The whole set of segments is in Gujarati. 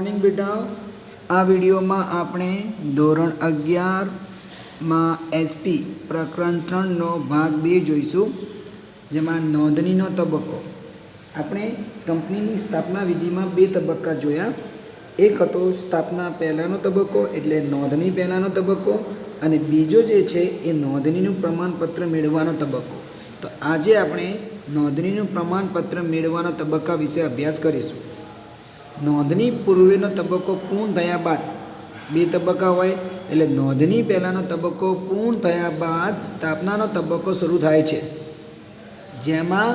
મોર્નિંગ બેટા, આ વિડીયોમાં આપણે ધોરણ 11માં એસપી પ્રકરણ 3નો ભાગ 2 જોઈશું, જેમાં નોંધણીનો તબક્કો. આપણે કંપનીની સ્થાપના વિધિમાં 2 તબક્કા જોયા. એક હતો સ્થાપના પહેલાંનો તબક્કો એટલે નોંધણી પહેલાંનો તબક્કો, અને બીજો જે છે એ નોંધણીનું પ્રમાણપત્ર મેળવવાનો તબક્કો. તો આજે આપણે નોંધણીનું પ્રમાણપત્ર મેળવવાના તબક્કા વિશે અભ્યાસ કરીશું. નોંધણી પૂર્વેનો તબક્કો પૂર્ણ થયા બાદ 2 તબક્કા હોય, એટલે નોંધણી પહેલાંનો તબક્કો પૂર્ણ થયા બાદ સ્થાપનાનો તબક્કો શરૂ થાય છે, જેમાં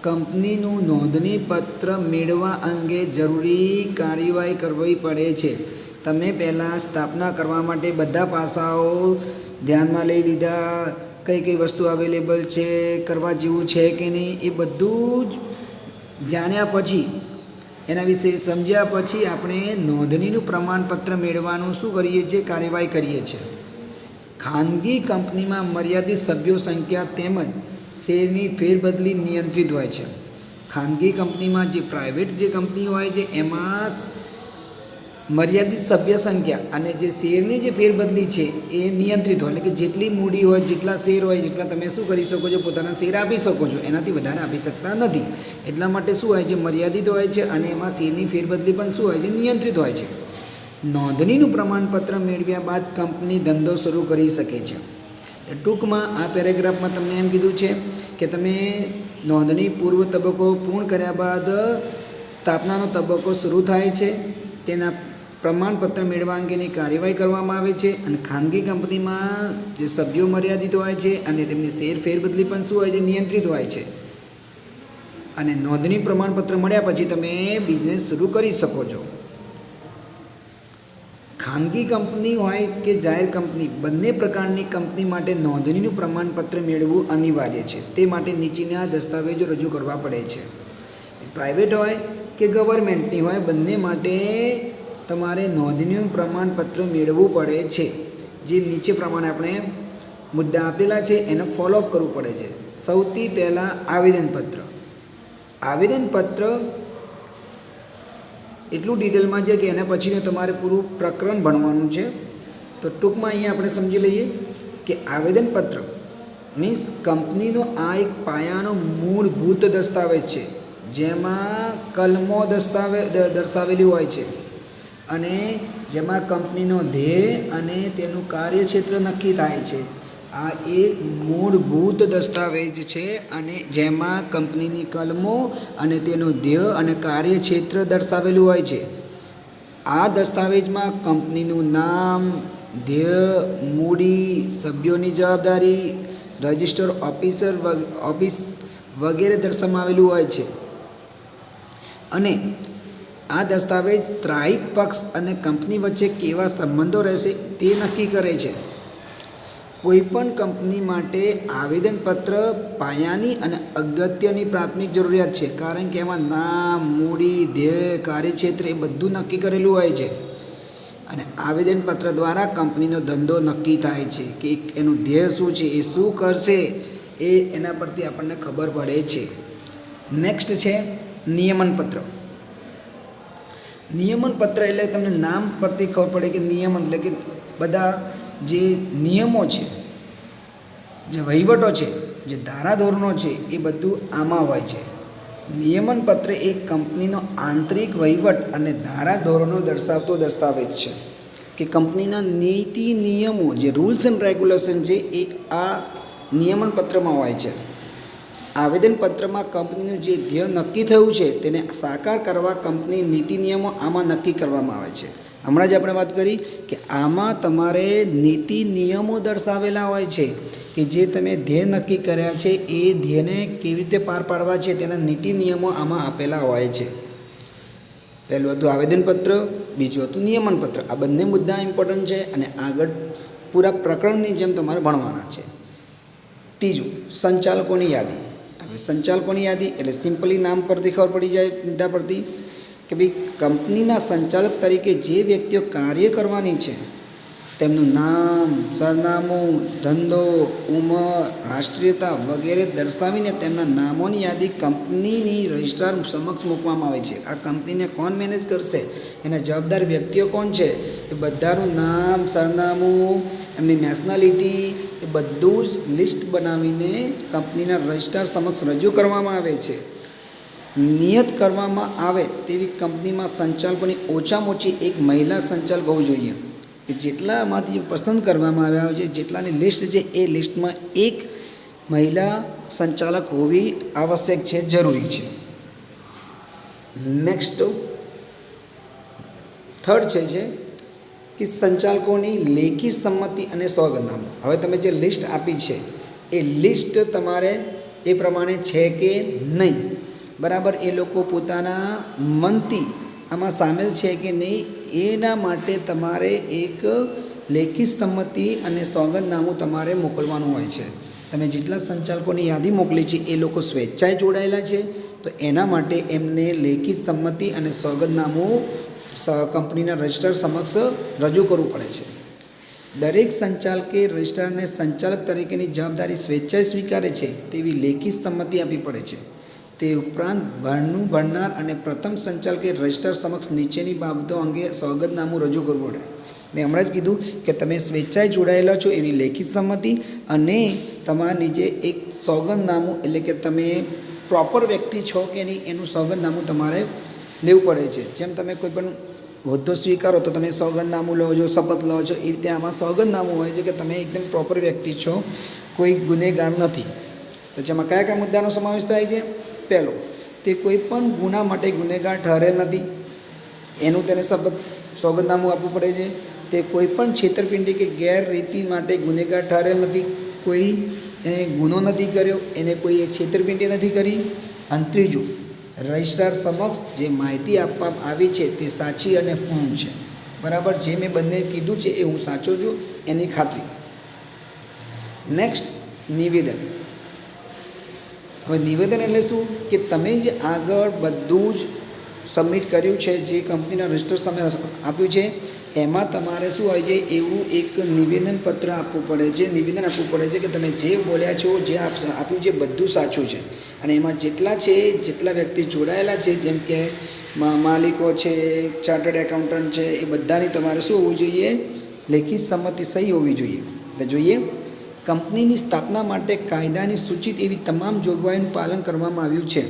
કંપનીનું નોંધણી પત્ર મેળવવા અંગે જરૂરી કાર્યવાહી કરવી પડે છે. તમે પહેલાં સ્થાપના કરવા માટે બધા પાસાઓ ધ્યાનમાં લઈ લીધા, કઈ કઈ વસ્તુ અવેલેબલ છે, કરવા જેવું છે કે નહીં, એ બધું જ જાણ્યા પછી, એના વિશે સમજ્યા પછી આપણે નોંધણીનું પ્રમાણપત્ર મેળવવાનું શું કરીએ છીએ, કાર્યવાહી કરીએ છીએ. ખાનગી કંપનીમાં મર્યાદિત સભ્યો સંખ્યા તેમજ શેરની ફેરબદલી નિયંત્રિત હોય છે. ખાનગી કંપનીમાં જે પ્રાઇવેટ જે કંપની હોય છે એમાં મર્યાદિત સભ્ય સંખ્યા અને જે શેરની જે ફેરબદલી છે એ નિયંત્રિત હોય, એટલે કે જેટલી મૂડી હોય, જેટલા શેર હોય, જેટલા તમે શું કરી શકો છો, પોતાના શેર આપી શકો છો, એનાથી વધારે આપી શકતા નથી. એટલા માટે શું હોય છે, મર્યાદિત હોય છે, અને એમાં શેરની ફેરબદલી પણ શું હોય છે, નિયંત્રિત હોય છે. નોંધણીનું પ્રમાણપત્ર મેળવ્યા બાદ કંપની ધંધો શરૂ કરી શકે છે. ટૂંકમાં આ પેરેગ્રાફમાં તમને એમ કીધું છે કે તમે નોંધણી પૂર્વ તબક્કો પૂર્ણ કર્યા બાદ સ્થાપનાનો તબક્કો શરૂ થાય છે, તેના પ્રમાણપત્ર મેળવવા અંગેની કાર્યવાહી કરવામાં આવે છે. અને ખાનગી કંપનીમાં જે સભ્યો મર્યાદિત હોય છે અને તેમની શેર ફેરબદલી પણ શું હોય છે, નિયંત્રિત હોય છે. અને નોંધણી પ્રમાણપત્ર મળ્યા પછી તમે બિઝનેસ શરૂ કરી શકો છો. ખાનગી કંપની હોય કે જાહેર કંપની, બંને પ્રકારની કંપની માટે નોંધણીનું પ્રમાણપત્ર મેળવવું અનિવાર્ય છે. તે માટે નીચેના દસ્તાવેજો રજૂ કરવા પડે છે. પ્રાઇવેટ હોય કે ગવર્મેન્ટની હોય, બંને માટે તમારે નોંધણીનું પ્રમાણપત્ર મેળવવું પડે છે. જે નીચે પ્રમાણે આપણે મુદ્દા આપેલા છે એને ફોલોઅપ કરવું પડે છે. સૌથી પહેલાં આવેદનપત્ર. આવેદનપત્ર એટલું ડિટેલમાં છે કે એના પછીનું તમારે પૂરું પ્રકરણ ભણવાનું છે. તો ટૂંકમાં અહીંયા આપણે સમજી લઈએ કે આવેદનપત્ર મીન્સ કંપનીનો આ એક પાયાનો મૂળભૂત દસ્તાવેજ છે, જેમાં કલમો દર્શાવેલી હોય છે, અને જેમાં કંપનીનો ધ્યેય અને તેનું કાર્યક્ષેત્ર નક્કી થાય છે. આ એક મૂળભૂત દસ્તાવેજ છે, અને જેમાં કંપનીની કલમો અને તેનું ધ્યેય અને કાર્યક્ષેત્ર દર્શાવેલું હોય છે. આ દસ્તાવેજમાં કંપનીનું નામ, ધ્યેય, મૂડી, સભ્યોની જવાબદારી, રજિસ્ટર ઓફિસ વગેરે દર્શાવેલું હોય છે. અને આ દસ્તાવેજ ત્રાહિત પક્ષ અને કંપની વચ્ચે કેવા સંબંધો રહેશે તે નક્કી કરે છે. કોઈપણ કંપની માટે આવેદનપત્ર પાયાની અને અગત્યની પ્રાથમિક જરૂરિયાત છે, કારણ કે એમાં નામ, મૂડી, ધ્યેય, કાર્યક્ષેત્ર એ બધું નક્કી કરેલું હોય છે. અને આવેદનપત્ર દ્વારા કંપનીનો ધંધો નક્કી થાય છે કે એનું ધ્યેય શું છે, એ શું કરશે, એ એના પરથી આપણને ખબર પડે છે. નેક્સ્ટ છે નિયમનપત્ર. નિયમનપત્ર એટલે તમને નામ પરથી ખબર પડે કે નિયમન એટલે કે બધા જે નિયમો છે, જે વહીવટો છે, જે ધારાધોરણો છે, એ બધું આમાં હોય છે. નિયમનપત્ર એ કંપનીનો આંતરિક વહીવટ અને ધારાધોરણો દર્શાવતો દસ્તાવેજ છે કે કંપનીના નીતિ નિયમો, જે રૂલ્સ એન્ડ રેગ્યુલેશન છે, એ આ નિયમનપત્રમાં હોય છે. આવેદનપત્રમાં કંપનીનું જે ધ્યેય નક્કી થયું છે તેને સાકાર કરવા કંપની નીતિ નિયમો આમાં નક્કી કરવામાં આવે છે. હમણાં જ આપણે વાત કરી કે આમાં તમારે નીતિ નિયમો દર્શાવેલા હોય છે કે જે તમે ધ્યેય નક્કી કર્યા છે એ ધ્યેયને કેવી રીતે પાર પાડવા છે તેના નીતિ નિયમો આમાં આપેલા હોય છે. પહેલું હતું આવેદનપત્ર, બીજું હતું નિયમનપત્ર. આ બંને મુદ્દા ઇમ્પોર્ટન્ટ છે અને આગળ પૂરા પ્રકરણની જેમ તમારે ભણવાના છે. ત્રીજું સંચાલકોની યાદી. હવે સંચાલકોની યાદી એટલે સિમ્પલી નામ પરથી ખબર પડી જાય, મુદ્દા પરથી, કે ભાઈ કંપનીના સંચાલક તરીકે જે વ્યક્તિઓ કાર્ય કરવાની છે તેમનું નામ, સરનામું, ધંધો, ઉંમર, રાષ્ટ્રીયતા વગેરે દર્શાવીને તેમના નામોની યાદી કંપનીની રજિસ્ટ્રાર સમક્ષ મૂકવામાં આવે છે. આ કંપનીને કોણ મેનેજ કરશે, એના જવાબદાર વ્યક્તિઓ કોણ છે, એ બધાનું નામ, સરનામું, એમની નેશનાલિટી, એ બધું જ લિસ્ટ બનાવીને કંપનીના રજિસ્ટ્રાર સમક્ષ રજૂ કરવામાં આવે છે. નિયત કરવામાં આવે તેવી કંપનીમાં સંચાલકોની ઓછામાં ઓછી એક મહિલા સંચાલક હોવું જોઈએ. કે જેટલામાંથી પસંદ કરવામાં આવ્યા હોય છે, જેટલાની લિસ્ટ છે, એ લિસ્ટમાં એક મહિલા સંચાલક હોવી આવશ્યક છે, જરૂરી છે. નેક્સ્ટ થર્ડ છે કે સંચાલકોની લેખિત સંમતિ અને સોગંદનામું. હવે તમે જે લિસ્ટ આપી છે એ લિસ્ટ તમારે એ પ્રમાણે છે કે નહીં, બરાબર, એ લોકો પોતાના મનથી આમાં સામેલ છે કે નહીં, એના માટે તમારે એક લેખિત સંમતિ અને સોગંદનામું તમારે મોકલવાનું હોય છે. તમે જેટલા સંચાલકોની યાદી મોકલી છે એ લોકો સ્વેચ્છાએ જોડાયેલા છે, તો એના માટે એમને લેખિત સંમતિ અને સોગંદનામું કંપનીના રજિસ્ટ્રાર સમક્ષ રજૂ કરવું પડે છે. દરેક સંચાલકે રજિસ્ટ્રારને સંચાલક તરીકેની જવાબદારી સ્વેચ્છાએ સ્વીકારે છે તેવી લેખિત સંમતિ આપવી પડે છે. તે ઉપરાંત ભાડનું ભરનાર અને પ્રથમ સંચાલકે રજિસ્ટ્રાર સમક્ષ નીચેની બાબતો અંગે સોગંદનામું રજૂ કરવું પડે. મેં હમણાં જ કીધું કે તમે સ્વેચ્છાએ જોડાયેલા છો એવી લેખિત સંમતિ અને તમારા નીચે એક સોગંદનામું, એટલે કે તમે પ્રોપર વ્યક્તિ છો કે નહીં એનું સોગંદનામું તમારે લેવું પડે છે. જેમ તમે કોઈ પણ હોદ્દો સ્વીકારો તો તમે સોગંદનામું લો છો, શપથ લો છો, એ રીતે આમાં સોગંદનામું હોય છે કે તમે એકદમ પ્રોપર વ્યક્તિ છો, કોઈ ગુનેગાર નથી. તો જેમાં કયા કયા મુદ્દાનો સમાવેશ થાય છે? પહેલો, તે કોઈ પણ ગુના માટે ગુનેગાર ઠરેલ નથી, એનું તેને શપથ સોગંદનામું આપવું પડે છે. તે કોઈ પણ છેતરપિંડી કે ગેરરીતિ માટે ગુનેગાર ઠરેલ નથી, કોઈ એને ગુનો નથી કર્યો, એને કોઈ છેતરપિંડી નથી કરી. અને ત્રીજું, રજિસ્ટ્રાર સમક્ષ જે માહિતી આપવામાં આવી છે તે સાચી અને પૂર્ણ છે, બરાબર, જે મેં બંને કીધું છે એ હું સાચો છું એની ખાતરી. નેક્સ્ટ, નિવેદન. હવે નિવેદન એટલે શું કે તમે જે આગળ બધું જ સબમિટ કર્યું છે, જે કંપનીના રજિસ્ટર સામે આપ્યું છે, એમાં તમારે શું હોય છે, એવું એક નિવેદન પત્ર આપવું પડે છે. નિવેદન આપવું પડે છે કે તમે જે બોલ્યા છો, જે આપ્યું છે બધું સાચું છે. અને એમાં જેટલા છે, જેટલા વ્યક્તિ જોડાયેલા છે, જેમ કે માલિકો છે, ચાર્ટર્ડ એકાઉન્ટન્ટ છે, એ બધાની તમારે શું હોવું જોઈએ? લેખિત સંમતિ સહી હોવી જોઈએ. તો જોઈએ, કંપનીની સ્થાપના માટે કાયદાની સૂચિત એવી તમામ જોગવાઈનું પાલન કરવામાં આવ્યું છે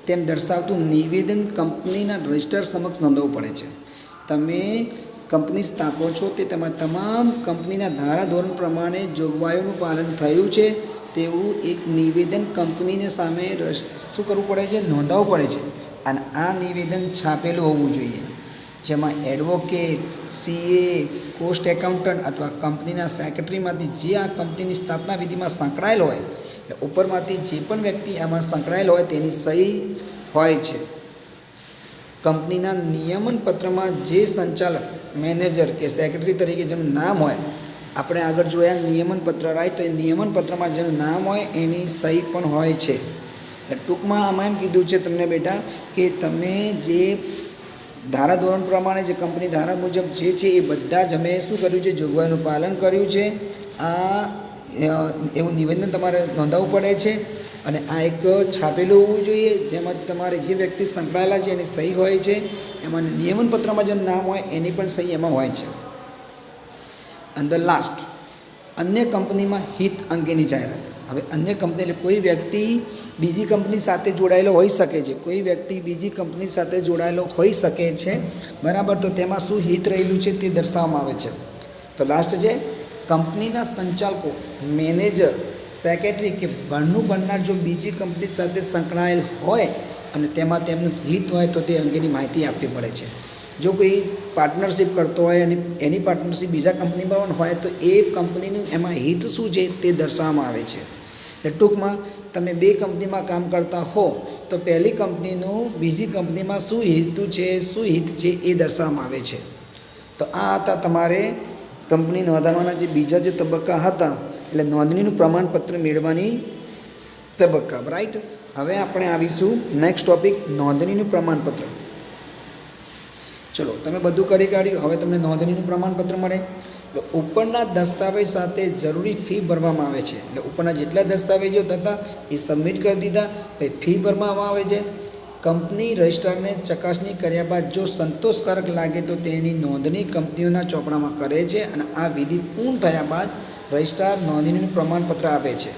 તેમ દર્શાવતું નિવેદન કંપનીના રજિસ્ટ્રાર સમક્ષ નોંધવું પડે છે. તમે કંપની સ્થાપો છો તે તમામ કંપનીના ધારાધોરણ પ્રમાણે જોગવાઈઓનું પાલન થયું છે તેવું એક નિવેદન કંપનીને સામે શું કરવું પડે છે? નોંધાવવું પડે છે. અને આ નિવેદન છાપેલું હોવું જોઈએ, જેમાં એડવોકેટ, CA, કોસ્ટ એકાઉન્ટન્ટ અથવા કંપનીના સેક્રેટરીમાંથી જે આ કંપનીની સ્થાપના વિધિમાં સંકળાયેલ હોય, એટલે ઉપરમાંથી જે પણ વ્યક્તિ આમાં સંકળાયેલ હોય તેની સહી હોય છે. કંપનીના નિયમન પત્રમાં જે સંચાલક, મેનેજર કે સેક્રેટરી તરીકે જેનું નામ હોય, આપણે આગળ જોયા નિયમન પત્ર, રાઈટ, તો એ નિયમન પત્રમાં જેનું નામ હોય એની સહી પણ હોય છે. એટલે ટૂંકમાં આમાં એમ કીધું છે તમને બેટા કે તમે જે ધારાધોરણ પ્રમાણે જે કંપની ધારા મુજબ જે છે એ બધા જ અમે શું કર્યું છે? જોગવાઈનું પાલન કર્યું છે. આ એવું નિવેદન તમારે નોંધાવવું પડે છે. અને આ એક છાપેલું હોવું જોઈએ, જેમાં તમારે જે વ્યક્તિ સંકળાયેલા છે એની સહી હોય છે. એમાં નિયમન પત્રમાં જેનું નામ હોય એની પણ સહી એમાં હોય છે. અને ધ લાસ્ટ, અન્ય કંપનીમાં હિત અંગેની જાહેરાત. હવે અન્ય કંપની એટલે કોઈ વ્યક્તિ બીજી કંપની સાથે જોડાયેલો હોઈ શકે છે, કોઈ વ્યક્તિ બીજી કંપની સાથે જોડાયેલો હોઈ શકે છે, બરાબર, તો તેમાં શું હિત રહેલું છે તે દર્શાવવામાં આવે છે. તો લાસ્ટ છે, કંપનીના સંચાલકો, મેનેજર, સેક્રેટરી કે ભાડનું ભરનાર જો બીજી કંપની સાથે સંકળાયેલ હોય અને તેમાં તેમનું હિત હોય તો તે અંગેની માહિતી આપવી પડે છે. જો કોઈ પાર્ટનરશિપ કરતો હોય અને એની પાર્ટનરશિપ બીજા કંપનીમાં પણ હોય તો એ કંપનીનું એમાં હિત શું છે તે દર્શાવવામાં આવે છે. એટલે ટૂંકમાં તમે બે કંપનીમાં કામ કરતા હો તો પહેલી કંપનીનું બીજી કંપનીમાં શું હિત છે એ દર્શાવવામાં આવે છે. તો આ હતા તમારે કંપની નોંધાવવાના જે બીજા જે તબક્કા હતા, એટલે નોંધણીનું પ્રમાણપત્ર મેળવવાની તબક્કા, રાઈટ. હવે આપણે આવીશું નેક્સ્ટ ટોપિક, નોંધણીનું પ્રમાણપત્ર. ચલો, તમે બધું કરી કાઢ્યું, હવે તમને નોંધણીનું પ્રમાણપત્ર મળે. એટલે ઉપરના દસ્તાવેજ સાથે જરૂરી ફી ભરવામાં આવે છે. એટલે ઉપરના જેટલા દસ્તાવેજો હતા એ સબમિટ કરી દીધા, પછી ફી ભરવામાં આવે છે. કંપની રજિસ્ટ્રારને ચકાસણી કર્યા બાદ જો સંતોષકારક લાગે તો તેની નોંધણી કંપનીઓના ચોપડામાં કરે છે અને આ વિધિ પૂર્ણ થયા બાદ રજિસ્ટ્રાર નોંધણીનું પ્રમાણપત્ર આપે છે.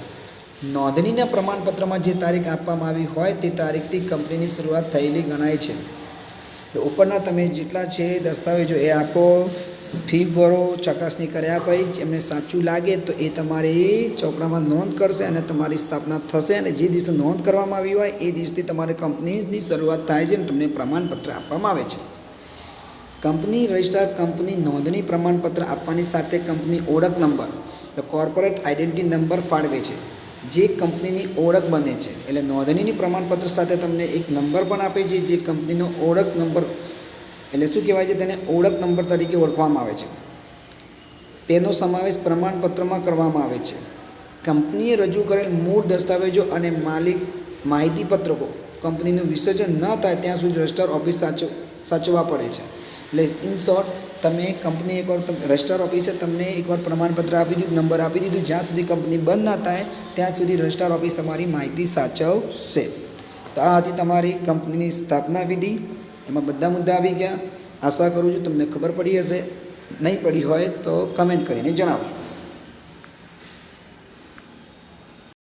નોંધણીના પ્રમાણપત્રમાં જે તારીખ આપવામાં આવી હોય તે તારીખથી કંપનીની શરૂઆત થયેલી ગણાય છે. ઉપરના તમે જેટલા છે દસ્તાવેજો એ આપો, ફી ભરો, ચકાસણી કર્યા પછી એમને સાચું લાગે તો એ તમારી ચોપડામાં નોંધ કરશે અને તમારી સ્થાપના થશે. અને જે દિવસે નોંધ કરવામાં આવી હોય એ દિવસથી તમારી કંપનીની શરૂઆત થાય છે અને તમને પ્રમાણપત્ર આપવામાં આવે છે. કંપની રજિસ્ટ્રાર કંપની નોંધણી પ્રમાણપત્ર આપવાની સાથે કંપની ઓળખ નંબર એટલે કોર્પોરેટ આઇડેન્ટિટી નંબર ફાળવે છે, જે કંપનીની ઓળખ બને છે. એટલે નોંધણીની પ્રમાણપત્ર સાથે તમને એક નંબર પણ આપે છે, જે કંપનીનો ઓળખ નંબર એટલે શું કહેવાય છે, તેને ઓળખ નંબર તરીકે ઓળખવામાં આવે છે. તેનો સમાવેશ પ્રમાણપત્રમાં કરવામાં આવે છે. કંપનીએ રજૂ કરેલ મૂળ દસ્તાવેજો અને માહિતી પત્રકો કંપનીનું વિસર્જન ન થાય ત્યાં સુધી રજિસ્ટર ઓફિસ સાચવવા પડે છે. એટલે ઇન શોર્ટ તમે કંપની એકવાર રજિસ્ટર ઓફિસે તમને એકવાર પ્રમાણપત્ર આપી દીધું, નંબર આપી દીધું, જ્યાં સુધી કંપની બંધ ના થાય ત્યાં સુધી રજિસ્ટર ઓફિસ તમારી માહિતી સાચવશે. તો આ હતી તમારી કંપનીની સ્થાપના વિધિ. એમાં બધા મુદ્દા આવી ગયા. આશા કરું છું તમને ખબર પડી હશે. નહીં પડી હોય તો કમેન્ટ કરીને જણાવજો.